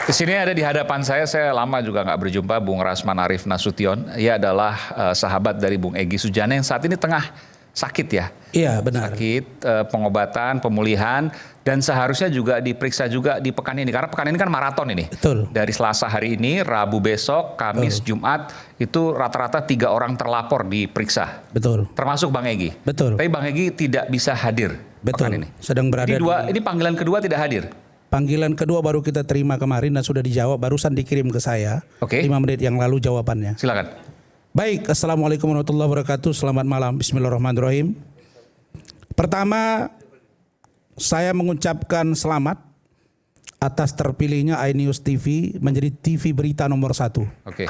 Di sini ada di hadapan saya lama juga nggak berjumpa Bung Rasman Arif Nasution. Ia adalah sahabat dari Bung Egy Sujana yang saat ini tengah sakit ya. Iya benar. Sakit, pengobatan, pemulihan, dan seharusnya juga diperiksa juga di pekan ini. Karena pekan ini kan maraton ini. Betul. Dari Selasa hari ini, Rabu besok, Kamis, Jumat, itu rata-rata 3 orang terlapor diperiksa. Betul. Termasuk Bang Egy. Betul. Tapi Bang Egy tidak bisa hadir pekan Betul. ini. Sedang berada Ini panggilan kedua tidak hadir. Panggilan kedua baru kita terima kemarin dan sudah dijawab, barusan dikirim ke saya. Oke. 5 menit yang lalu jawabannya. Silakan. Baik, Assalamualaikum warahmatullahi wabarakatuh. Selamat malam, Bismillahirrahmanirrahim. Pertama, saya mengucapkan selamat atas terpilihnya iNews TV menjadi TV berita nomor 1. Oke.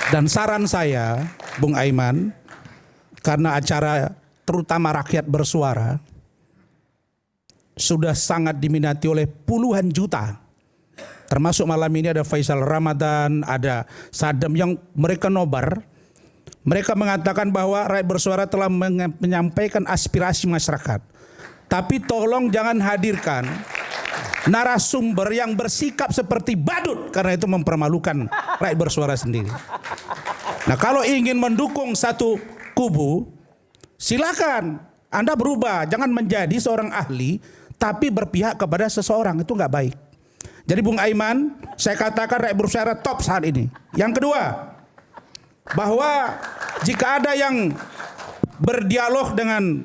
Dan saran saya, Bung Aiman, karena acara terutama rakyat bersuara sudah sangat diminati oleh puluhan juta. Termasuk malam ini ada Faisal Ramadan, ada Sadam yang mereka nobar. Mereka mengatakan bahwa rakyat bersuara telah menyampaikan aspirasi masyarakat. Tapi tolong jangan hadirkan narasumber yang bersikap seperti badut, karena itu mempermalukan rakyat bersuara sendiri. Nah, kalau ingin mendukung satu kubu, silakan Anda berubah, jangan menjadi seorang ahli tapi berpihak kepada seseorang, itu nggak baik. Jadi Bung Aiman, saya katakan rakyat bersuara top saat ini. Yang kedua, bahwa jika ada yang berdialog dengan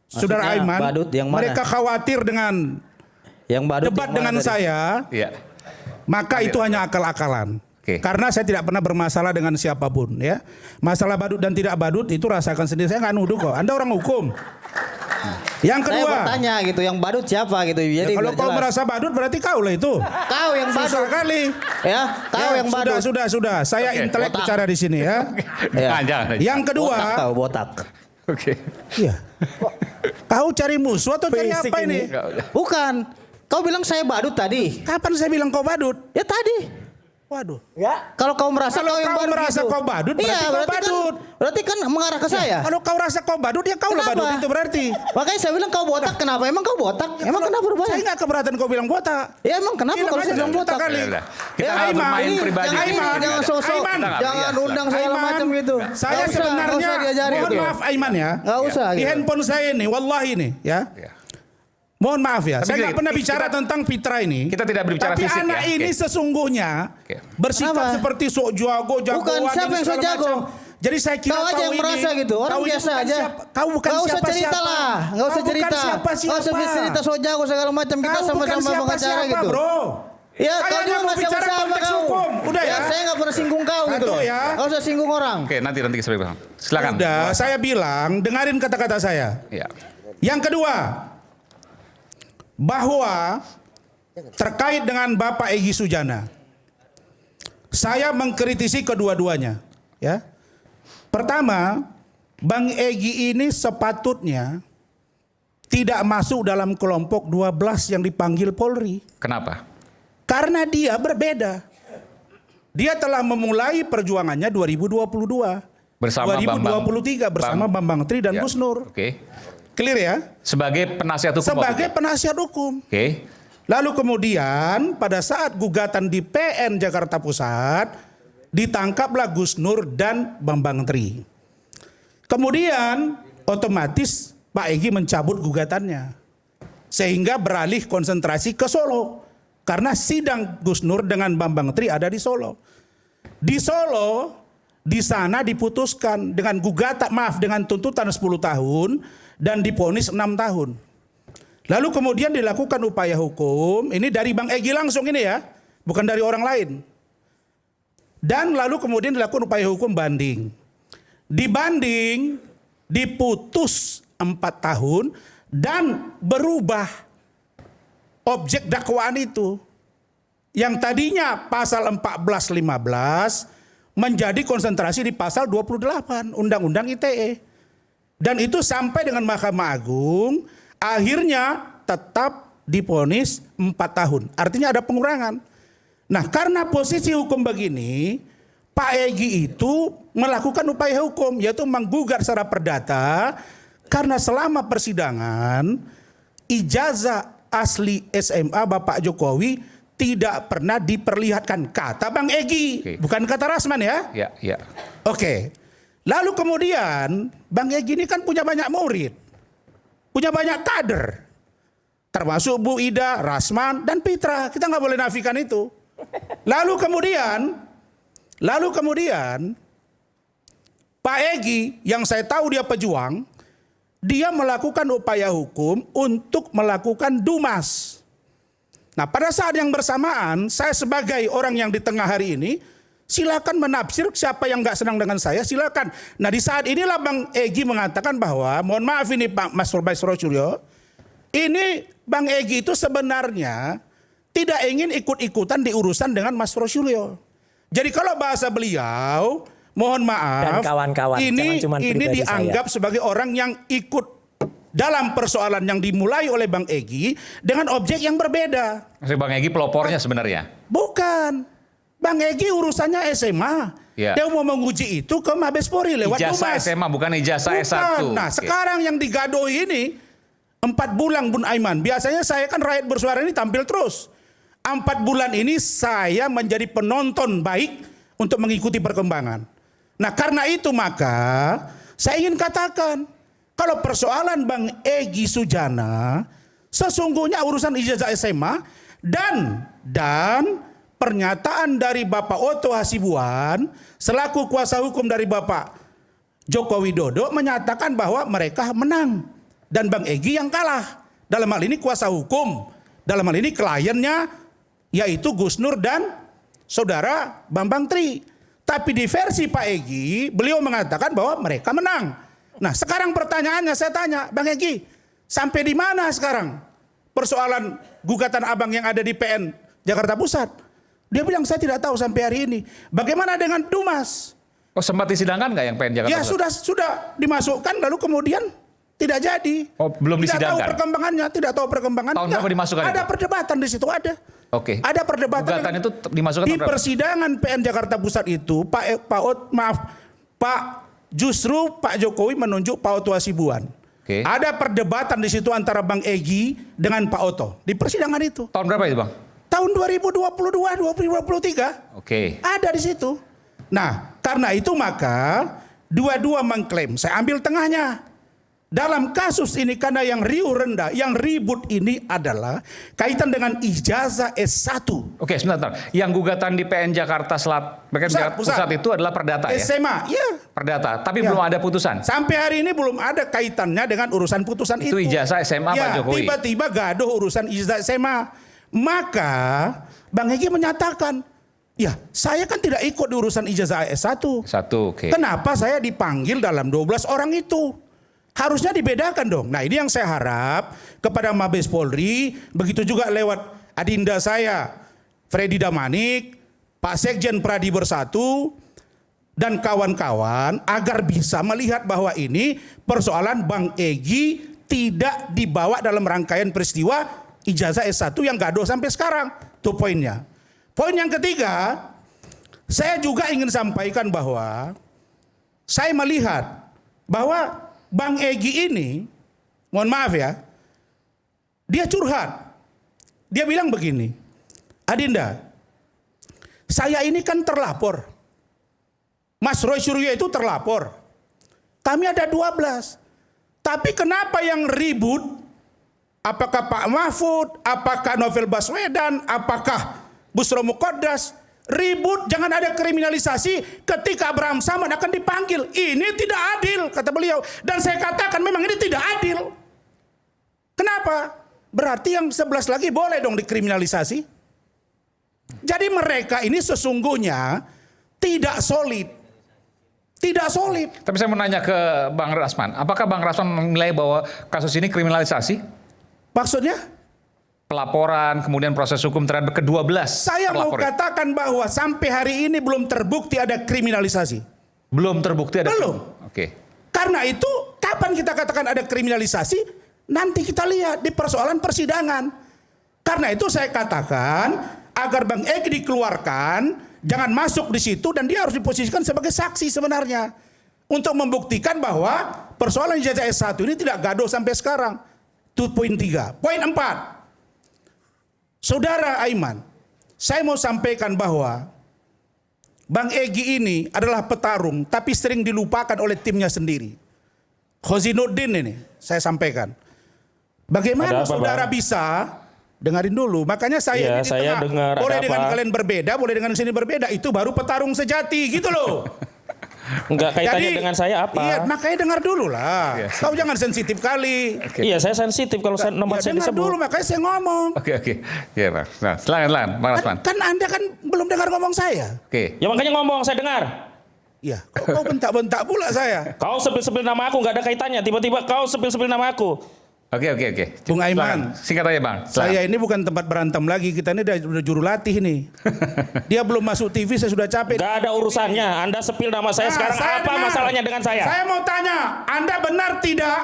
Saudara Aiman, badut yang mana? mereka khawatir dengan yang badut debat yang dengan tadi? saya, Iya. maka itu hanya akal-akalan. Oke. Karena saya tidak pernah bermasalah dengan siapapun, ya. Masalah badut dan tidak badut itu rasakan sendiri. Saya nggak nuduh kok. Anda orang hukum. Yang Saya kedua, bertanya gitu, yang badut siapa gitu. ya, Jadi kalau biar kau jelas. merasa badut berarti kau lah itu. Kau yang badut. Susah kali. Ya, kau Ya, yang badut. Sudah. Saya Oke, intelek botak. bicara di sini ya. Ya. Jangan. Yang kedua, Botak kau, botak. Oke. iya. Kau cari musuh atau cari Basic apa ini? Bukan. Kau bilang saya badut tadi. Kapan saya bilang kau badut? Ya tadi. Waduh. Ya. Kalau kau merasa Kalau kau yang kau badut merasa gitu. kau badut, berarti Iya, kau badut. Berarti kan mengarah ke saya. Kalau kau rasa kau badut, ya kau lah Kenapa? badut itu berarti. Makanya saya bilang kau botak. Kenapa? Emang kau botak? Emang kenapa Saya berubah? nggak keberatan kau bilang botak. Ya emang kenapa Bilang kalau aja saya bilang botak? kali. Ya udah. Kita Ya, nggak Aiman, bermain ini pribadi. Jangan, di sini. jangan sosok, Aiman. jangan undang segala Aiman, macam gitu. Saya Nggak usah, sebenarnya, nggak usah diajarin mohon gitu. maaf Aiman ya. Nggak usah Di gitu. handphone saya ini, wallahi ini ya. Ya. Mohon maaf ya, Tapi saya nggak pernah bicara kita- tentang Fitra ini. Kita tidak berbicara Tapi fisik ya. anak ini Oke. sesungguhnya Oke. bersikap Kenapa? seperti sok jago, jagoan. Bukan, siapa ini yang sok segala jago? macam. Jadi saya kira Kau aja yang ini, merasa gitu, orang kau ini biasa bukan aja. siapa- kau bukan Nggak usah siapa-siapa. cerita lah, nggak usah Kau bukan cerita. siapa-siapa. Nggak usah cerita sok jago segala macam, kita Kau bukan sama-sama pengacara siapa-siapa, gitu. bro. Ya, Saya kau hanya juga mau nggak bicara sama-sama konteks kau. hukum. Udah ya. Saya nggak pernah singgung kau gitu Satu loh. ya. Nggak usah singgung orang. Oke, nanti kita sebagai silakan. Udah, saya bilang, dengarin kata-kata saya. Ya. Yang kedua, bahwa terkait dengan Bapak Egy Sujana, saya mengkritisi kedua-duanya. Ya, pertama, Bang Egy ini sepatutnya tidak masuk dalam kelompok 12 yang dipanggil Polri. Kenapa? Karena dia berbeda. Dia telah memulai perjuangannya 2022. Bersama 2023 bersama Bambang Tri dan Ya. Gus Nur. Oke. Clear ya? Sebagai penasihat hukum. Sebagai waktu itu. penasihat hukum. Oke. Lalu kemudian pada saat gugatan di PN Jakarta Pusat, ditangkaplah Gus Nur dan Bambang Tri. Kemudian otomatis Pak Egy mencabut gugatannya. Sehingga beralih konsentrasi ke Solo. Karena sidang Gus Nur dengan Bambang Tri ada di Solo. Di Solo, di sana diputuskan dengan dengan tuntutan 10 tahun dan divonis 6 tahun. Lalu kemudian dilakukan upaya hukum, ini dari Bang Egy langsung ini ya, bukan dari orang lain. Dan lalu kemudian dilakukan upaya hukum banding. Dibanding, diputus 4 tahun dan berubah objek dakwaan itu. Yang tadinya pasal 14-15 menjadi konsentrasi di pasal 28 Undang-Undang ITE. Dan itu sampai dengan Mahkamah Agung akhirnya tetap divonis 4 tahun. Artinya ada pengurangan. Nah, karena posisi hukum begini, Pak Egy itu melakukan upaya hukum, yaitu menggugat secara perdata karena selama persidangan ijazah asli SMA Bapak Jokowi tidak pernah diperlihatkan. Kata Bang Egy, Oke. bukan kata Rasman ya. Ya, ya. Oke. Lalu kemudian Bang Egy ini kan punya banyak murid. Punya banyak kader. Termasuk Bu Ida, Rasman, dan Pitra. Kita nggak boleh nafikan itu. Lalu kemudian Pak Egy yang saya tahu dia pejuang, dia melakukan upaya hukum untuk melakukan dumas. Nah, pada saat yang bersamaan, saya sebagai orang yang di tengah hari ini, silakan menafsir siapa yang nggak senang dengan saya, silakan. Nah, di saat inilah Bang Egy mengatakan bahwa, mohon maaf ini Pak Mas Suryo, ini Bang Egy itu sebenarnya tidak ingin ikut-ikutan di urusan dengan Mas Suryo. Jadi kalau bahasa beliau, mohon maaf, Dan kawan-kawan, ini jangan cuma pribadi dianggap sebagai orang yang ikut dalam persoalan yang dimulai oleh Bang Egy dengan objek yang berbeda. Maksud Bang Egy pelopornya sebenarnya. Bukan. Bang Egy urusannya SMA. Ya. Dia mau menguji itu ke Mabes Polri lewat Ijazah Dumas. SMA bukan ijazah Bukan. S1. Nah, Oke. sekarang yang digadohi ini 4 bulan Bun Aiman. Biasanya saya kan rakyat bersuara ini tampil terus. 4 bulan ini saya menjadi penonton baik untuk mengikuti perkembangan. Nah, karena itu maka saya ingin katakan, kalau persoalan Bang Egy Sujana sesungguhnya urusan ijazah SMA dan pernyataan dari Bapak Otto Hasibuan selaku kuasa hukum dari Bapak Joko Widodo menyatakan bahwa mereka menang dan Bang Egy yang kalah. Dalam hal ini kuasa hukum, dalam hal ini kliennya yaitu Gus Nur dan Saudara Bambang Tri. Tapi di versi Pak Egy, beliau mengatakan bahwa mereka menang. Nah, sekarang pertanyaannya saya tanya, Bang Egy, sampai di mana sekarang persoalan gugatan Abang yang ada di PN Jakarta Pusat? Dia bilang saya tidak tahu sampai hari ini. Bagaimana dengan Dumas? Oh, sempat disidangkan nggak yang PN Jakarta Ya Pusat? sudah dimasukkan lalu kemudian tidak jadi. Oh, belum Tidak tahu disidangkan? perkembangannya, tidak tahu perkembangannya. Tahun berapa dimasukkan Ada itu? perdebatan di situ ada. Oke. Ada perdebatan. Gugatan itu dimasukkan di tahun berapa? persidangan PN Jakarta Pusat itu justru Pak Jokowi menunjuk Pak Otto Hasibuan. Oke. Ada perdebatan di situ antara Bang Egy dengan Pak Otto di persidangan itu. Tahun berapa itu, Bang? Tahun 2022, 2023. Oke. Ada di situ. Nah, karena itu maka dua-dua mengklaim. Saya ambil tengahnya. Dalam kasus ini karena yang riuh rendah, yang ribut ini adalah kaitan dengan ijazah S1. Oke, sebentar. Yang gugatan di PN Jakarta Pusat itu adalah perdata ya? SMA, ya. Perdata, tapi Ya. belum ada putusan. Sampai hari ini belum ada kaitannya dengan urusan putusan itu. Itu ijazah SMA Pak Jokowi. Tiba-tiba gaduh urusan ijazah SMA. Maka Bang Egy menyatakan, ya saya kan tidak ikut di urusan ijazah S1. Satu, oke. Kenapa saya dipanggil dalam 12 orang itu? Harusnya dibedakan dong. Nah, ini yang saya harap kepada Mabes Polri, begitu juga lewat adinda saya, Freddy Damanik, Pak Sekjen Pradi Bersatu, dan kawan-kawan agar bisa melihat bahwa ini persoalan Bang Egy tidak dibawa dalam rangkaian peristiwa ijazah S1 yang gaduh sampai sekarang. Itu poinnya. Poin yang ketiga, saya juga ingin sampaikan bahwa saya melihat bahwa Bang Egy ini, mohon maaf ya, dia curhat. Dia bilang begini, Adinda, saya ini kan terlapor. Mas Roy Suryo itu terlapor. Kami ada 12. Tapi kenapa yang ribut? Apakah Pak Mahfud, apakah Novel Baswedan, apakah Busro Mukoddas? Ribut, jangan ada kriminalisasi ketika Abraham Samad akan dipanggil. Ini tidak adil, kata beliau. Dan saya katakan memang ini tidak adil. Kenapa? Berarti yang 11 lagi boleh dong dikriminalisasi. Jadi mereka ini sesungguhnya tidak solid. Tidak solid. Tapi saya mau nanya ke Bang Rasman. Apakah Bang Rasman menilai bahwa kasus ini kriminalisasi? Maksudnya? Pelaporan, kemudian proses hukum terhadap ke-12. Saya mau katakan bahwa sampai hari ini belum terbukti ada kriminalisasi. Belum terbukti ada. Belum. Oke. Karena itu kapan kita katakan ada kriminalisasi? Nanti kita lihat di persoalan persidangan. Karena itu saya katakan agar Bang Egy dikeluarkan, jangan masuk di situ dan dia harus diposisikan sebagai saksi sebenarnya. Untuk membuktikan bahwa persoalan ijazah S1 ini tidak gaduh sampai sekarang. Itu poin 3. Poin 4. Saudara Aiman, saya mau sampaikan bahwa Bang Egy ini adalah petarung tapi sering dilupakan oleh timnya sendiri. Khozinuddin ini saya sampaikan. Bagaimana Ada apa, saudara Bang? bisa dengarin dulu. Makanya saya Iya, ini di saya tengah. dengar, ada Boleh apa? dengan kalian berbeda, boleh dengan sini berbeda. Itu baru petarung sejati gitu loh. Enggak kaitannya dengan saya apa? Iya, makanya dengar dulu lah. Iya. Kau jangan sensitif kali. Iya, saya sensitif kalau nama Ya, saya dengar disebut. dulu, makanya saya ngomong. Oke. Iya Bang. Nah, silakan Bang Rasman. Kan Anda kan belum dengar ngomong saya. Oke. Ya makanya ngomong, saya dengar. Iya, kau bentak-bentak pula saya. Kau sebel-sebel nama aku, nggak ada kaitannya. Tiba-tiba kau sebel-sebel nama aku. Oke. Bung Aiman. Silakan. Singkat aja Bang. Silakan. Saya ini bukan tempat berantem lagi. Kita ini udah juru latih nih. Dia belum masuk TV, saya sudah capek. Nggak ada urusannya. Anda sepil nama saya Nah, sekarang. saya Apa dengar. masalahnya dengan saya? Saya mau tanya, Anda benar tidak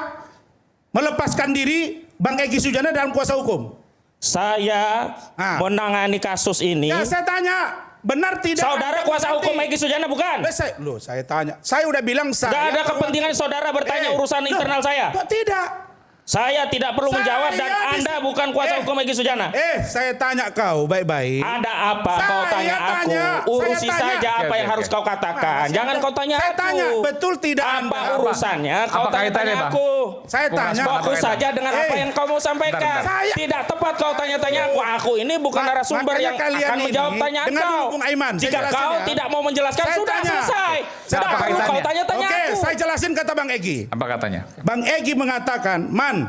melepaskan diri Bang Egy Sujana dalam kuasa hukum? Saya menangani kasus ini. Ya, saya tanya, benar tidak? Saudara kuasa hukum Egy Sujana bukan? Saya tanya. Saya udah bilang saya. Nggak ada kepentingan saudara bertanya urusan internal saya. Kok tidak? Saya tidak perlu menjawab dan Saya Anda bukan kuasa hukum Egy Sujana. Saya tanya kau baik-baik. Ada apa kau Saya tanya aku? tanya, Urusi saya tanya. saja apa Oke, yang oke, harus oke. kau katakan. Nah, Jangan kau tanya saya aku. tanya, betul tidak Apa Anda? urusannya? Kau Apa kaitannya, tanya Bang? aku. Saya Bung tanya. Rasman, Fokus apa saja dengan apa yang kau mau sampaikan. Bentar. Saya- Tidak tepat kau tanya-tanya aku. Aku ini bukan narasumber makanya yang kalian akan menjawab ini, tanyaan dengar dulu, kau. Bung Aiman, saya Jika jelasin kau ya. tidak mau menjelaskan, Saya sudah tanya. selesai. Saya Tidak apa perlu kau kaitannya? tanya-tanya Oke, aku. saya jelasin kata Bang Egy. Apa katanya? Bang Egy mengatakan, Man,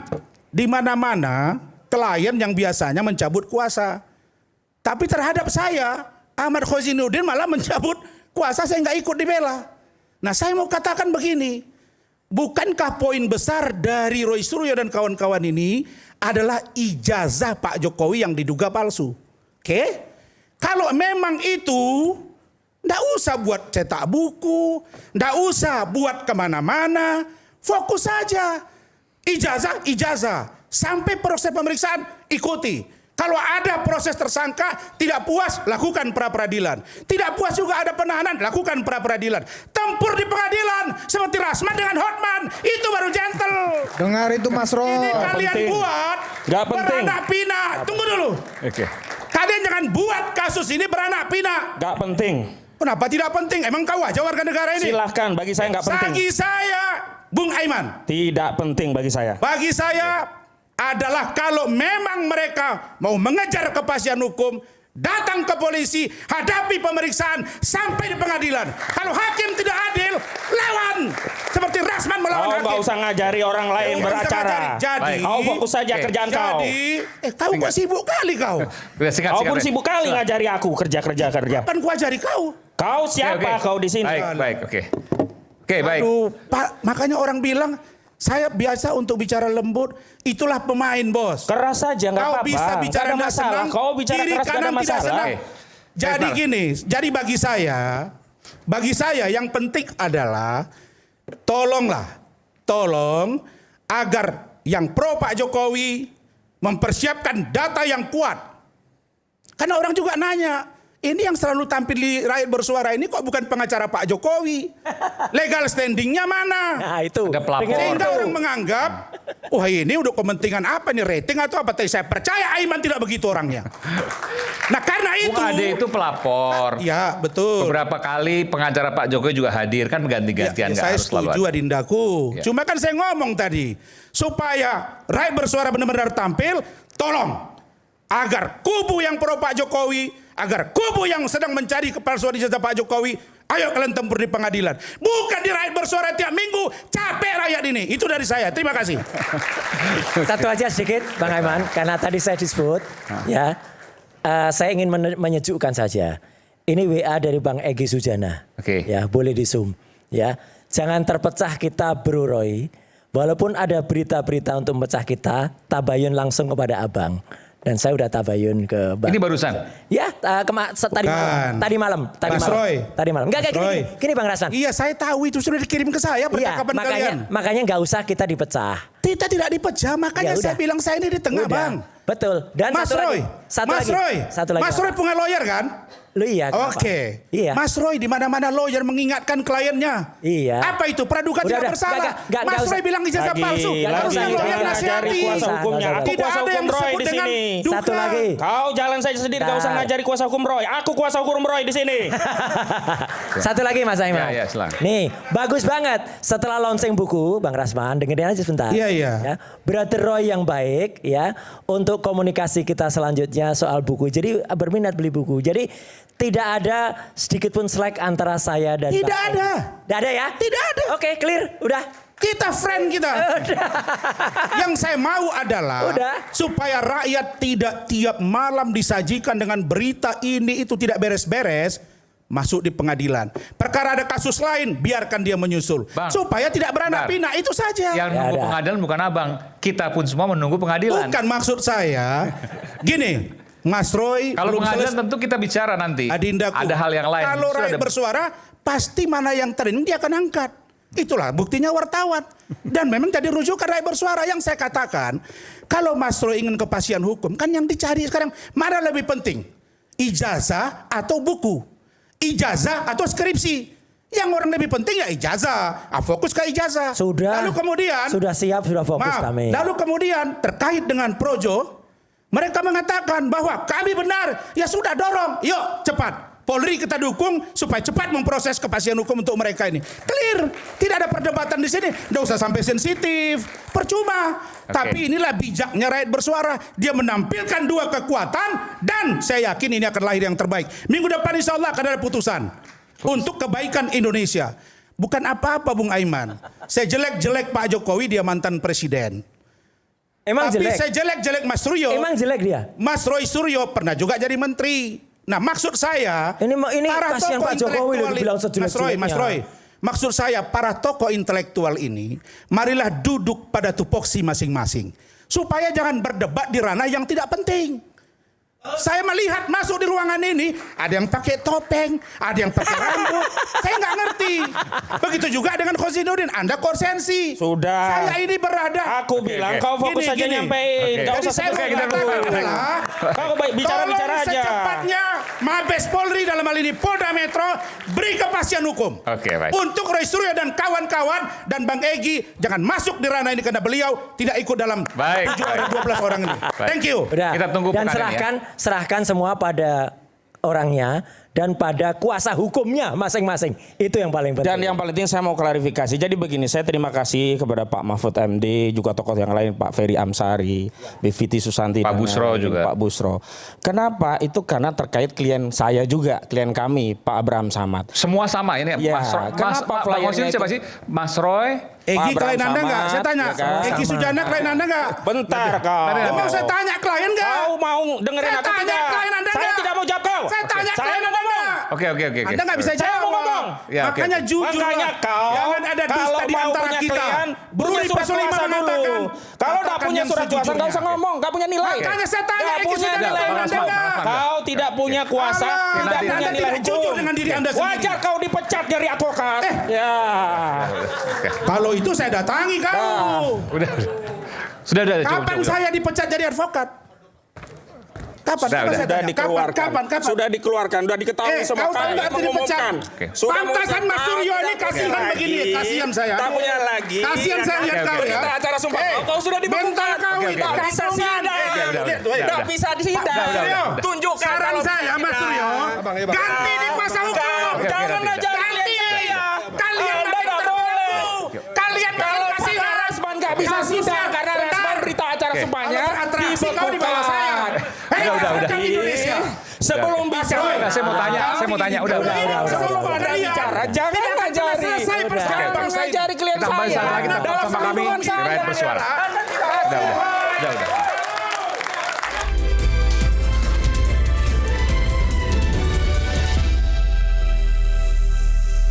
di mana-mana klien yang biasanya mencabut kuasa. Tapi terhadap saya, Ahmad Khozinuddin malah mencabut kuasa, saya nggak ikut dibela. Nah, saya mau katakan begini, bukankah poin besar dari Roy Suryo dan kawan-kawan ini adalah ijazah Pak Jokowi yang diduga palsu? Oke? Kalau memang itu, nggak usah buat cetak buku, nggak usah buat kemana-mana, fokus saja. Ijazah. Sampai proses pemeriksaan ikuti. Kalau ada proses tersangka tidak puas, lakukan pra-peradilan. Tidak puas juga ada penahanan, lakukan pra-peradilan. Tempur di pengadilan seperti Rasman dengan Hotman, itu baru gentle. Dengar itu Mas Roy. Ini kalian penting. buat Nggak penting. beranak pinak. Tunggu dulu. Oke. Kalian jangan buat kasus ini beranak pinak. Gak penting. Kenapa tidak penting? Emang kau aja warga negara ini? Silahkan, bagi saya nggak penting. Bagi saya, Bung Aiman, Tidak penting bagi saya. bagi saya adalah kalau memang mereka mau mengejar kepastian hukum, datang ke polisi, hadapi pemeriksaan sampai di pengadilan. Kalau hakim tidak adil, lawan. Seperti Rasman melawan Kau hakim. nggak usah ngajari orang lain Nggak usah beracara. ngajari. Jadi, Kau fokus saja Oke. kerjaan kau. Jadi, kau kok sibuk kali kau? Udah, singkat, Kau pun ya. sibuk kali ngajari aku kerja. Kan ku ajari kau. Kau siapa Oke. kau di sini? Baik. Oke, baik. Aduh, Pak, makanya orang bilang, saya biasa untuk bicara lembut, itulah pemain, bos. Keras saja nggak Kau apa-apa. bisa Nggak bicara ada nggak masalah. senang, Kau bicara kiri keras nggak ada kanan tidak masalah. senang. Oke. Jadi Baik, gini, jadi bagi saya yang penting adalah tolong agar yang pro Pak Jokowi mempersiapkan data yang kuat. Karena orang juga nanya, ini yang selalu tampil di Rakyat Bersuara ini kok bukan pengacara Pak Jokowi? Legal standingnya mana? Nah itu. Ada pelapor. Sehingga orang menganggap, wah ini udah kepentingan apa nih, rating atau apa? Tapi saya percaya Aiman tidak begitu orangnya. Nah karena Bung itu, Ade itu pelapor. ya betul. Beberapa kali pengacara Pak Jokowi juga hadir, kan ganti-gantian, nggak saya harus selalu setuju ada. Adindaku. Ya. Cuma kan saya ngomong tadi, supaya Rakyat Bersuara benar-benar tampil, tolong agar kubu yang pro Pak Jokowi, agar kubu yang sedang mencari kepalsuan ijazah Pak Jokowi, ayo kalian tempur di pengadilan. Bukan di Rakyat Bersuara tiap minggu, capek rakyat ini. Itu dari saya. Terima kasih. Satu aja sedikit Bang Aiman, karena tadi saya disebut, ya, saya ingin menyejukkan saja. Ini WA dari Bang Egy Sujana, Oke. ya boleh di zoom, ya. Jangan terpecah kita Bro Roy. Walaupun ada berita-berita untuk memecah kita, tabayun langsung kepada Abang. Dan saya udah tabayun ke Bang. Ini barusan. Ya, tadi malam. Mas Roy. Enggak, Mas Roy. gini Bang Rasman. Iya, saya tahu itu sudah dikirim ke saya percakapan kalian. makanya nggak usah kita dipecah. Kita tidak dipecah, makanya Ya udah. saya bilang saya ini di tengah, Udah. Bang. Betul. Dan Mas satu Roy, lagi. Satu lagi. Mas Roy punya lawyer kan? Lu iya. kenapa? Oke. Iya. Mas Roy di mana-mana lawyer mengingatkan kliennya. Iya. Apa itu? Praduga Udah, tidak bersalah. nggak Mas usah. Roy bilang ijazah palsu. lagi, Harusnya lawyer jangan nasihati. ngajari kuasa hukumnya. Aku Tidak kuasa ada yang hukum Roy disebut di dengan sini. duka. Satu lagi. Kau jalan saja sendiri, gak usah ngajari kuasa hukum Roy. Aku kuasa hukum Roy di sini. Satu lagi Mas Aiman. Ya, silakan. Nih, bagus banget. Setelah launching buku, Bang Rasman, dengerin aja sebentar. Iya. Ya, Brother Roy yang baik ya untuk komunikasi kita selanjutnya soal buku. Jadi berminat beli buku. Jadi tidak ada sedikit pun slack antara saya dan Tidak Bang ada. Egy. Tidak ada ya? Tidak ada. Oke, clear. Udah. Kita friend kita. Yang saya mau adalah Udah. supaya rakyat tidak tiap malam disajikan dengan berita ini itu tidak beres-beres. Masuk di pengadilan. Perkara ada kasus lain, biarkan dia menyusul. Bang, supaya tidak beranak pinak, itu saja. Yang menunggu ada. pengadilan bukan abang, kita pun semua menunggu pengadilan. Bukan maksud saya. Gini, Mas Roy. Kalau belum pengadilan selesai. tentu kita bicara nanti. Adindaku, Ada hal yang lain. Kalau Sudah rakyat ada- bersuara, pasti mana yang trending dia akan angkat. Itulah buktinya wartawan. Dan memang jadi rujukan rakyat bersuara. Yang saya katakan, kalau Mas Roy ingin kepastian hukum, kan yang dicari sekarang mana lebih penting? Ijazah atau buku? Ijazah atau skripsi? Yang orang lebih penting ya ijazah. Fokus ke ijazah. Sudah. Lalu kemudian, Sudah siap, sudah fokus kami. lalu kemudian terkait dengan Projo, mereka mengatakan bahwa kami benar. Ya sudah, dorong. Yuk cepat. Polri kita dukung supaya cepat memproses kepastian hukum untuk mereka ini. Clear. Tidak ada perdebatan di sini. Tidak usah sampai sensitif. Percuma. Oke. Tapi inilah bijaknya rakyat bersuara. Dia menampilkan dua kekuatan. Dan saya yakin ini akan lahir yang terbaik. Minggu depan insya Allah akan ada putusan. Untuk kebaikan Indonesia. Bukan apa-apa Bung Aiman. Saya jelek-jelek Pak Jokowi, dia mantan presiden. Emang Tapi jelek. saya jelek-jelek Mas Suryo. Emang jelek dia. Mas Roy Suryo pernah juga jadi menteri. Nah, maksud saya Ini para kasihan tokoh Pak Jokowi loh intelektual dibilang ini- sejelek-jeleknya. Mas Roy, maksud saya para tokoh intelektual ini marilah duduk pada tupoksi masing-masing supaya jangan berdebat di ranah yang tidak penting. Saya melihat masuk di ruangan ini ada yang pakai topeng, ada yang pakai rambut. Saya nggak ngerti. Begitu juga dengan Khosinuddin, Anda konsensi. Sudah. Saya ini berada. Aku bilang kau fokus Gini, saja gini. nyampein. Oke. Gak Jadi usah saya sampai mau kita katakan dulu. adalah Kau bicara-bicara tolong aja. secepatnya Mabes Polri dalam hal ini Polda Metro beri kepastian hukum. Oke, baik. Untuk Roy Suryo dan kawan-kawan dan Bang Egy jangan masuk di ranah ini karena beliau tidak ikut dalam Baik, 12 orang ini. Baik. Thank you. Udah. Kita tunggu Dan pengadilan serahkan semua pada orangnya dan pada kuasa hukumnya masing-masing. Itu yang paling penting. Dan yang paling penting saya mau klarifikasi. Jadi begini, saya terima kasih kepada Pak Mahfud MD, juga tokoh yang lain, Pak Ferry Amsari, Biviti Susanti, Pak dan Busro lain-lain, juga. Pak Busro. Kenapa? Itu karena terkait klien saya juga, klien kami, Pak Abraham Samad. Semua sama ini. Ya, Mas Roy. kenapa Pak flyernya Khosinuddin siapa itu- sih? Mas Roy. Egy Pak klien Abraham Anda nggak? Samad, Saya tanya. ya kan? Egy Sujana klien Anda nggak? Bentar kau. Emang saya tanya klien nggak? Kau mau dengerin Saya aku tanya tidak? klien Anda Saya nggak? tidak mau jawab kau. Saya tanya Saya klien mau Anda ngomong. nggak? Oke. Anda nggak bisa Saya jawab. mau ngomong. Ya, oke, Makanya oke. jujur. Makanya kau Jangan ada dusta kalau di mau antara punya kita. klien Bruri punya surat Pasulima kuasa dulu. mengatakan, Kalau tidak katakan punya yang surat kuasa sejujurnya. nggak usah ngomong, nggak punya nilai. Makanya saya tanya, Nggak Egy punya Sujana nilai klien hukum. Anda nggak? Kau tidak punya kuasa, Alah, tidak nanti punya Anda nilai tidak jujur hukum. dengan diri Anda sendiri. Wajar kau dipecat dari advokat. Ya. Kalau itu saya datangi kamu. Udah. Sudah. Kapan cukup. saya dipecat jadi advokat? Kapan? Sudah, Coba udah. saya Sudah tanya. dikeluarkan. Kapan? Sudah dikeluarkan, sudah diketahui semua kau tahu kali nggak dipecat? Oke. Pantasan Mas Suryo ini kasihan begini. Kasihan saya. Tak punya lagi. Kasihan saya lihat Oke, kau oke. ya. Kita acara sumpah. Kau sudah Mental dibekukan. kau Oke, itu oke. Tak bisa kampungan. sidang. udah. Tak bisa sidang. Udah. Tunjukkan. Saran kalau saya Mas sidang. Suryo, ganti di kuasa hukum. Oke, Jangan nanti. aja Ganti. Kalian Anda makin nggak terganggu. boleh. Kalian Kalau makin Pak kasihan. Rasman nggak bisa Kasusnya sidang karena benar. Rasman berita acara Oke. semuanya Kalau beratraksi kau di bawah saya. Hei, Udah. masyarakat Indonesia. Sebelum bicara, Udah, saya mau tanya. Udah. sebelum Anda bicara, jangan ngajari. selesai persoalan Jangan bangsa ini. ngajari klien Kita kembali saya. lagi tetap Dalam sama kami perlindungan di saya. Rakyat Bersuara. Udah.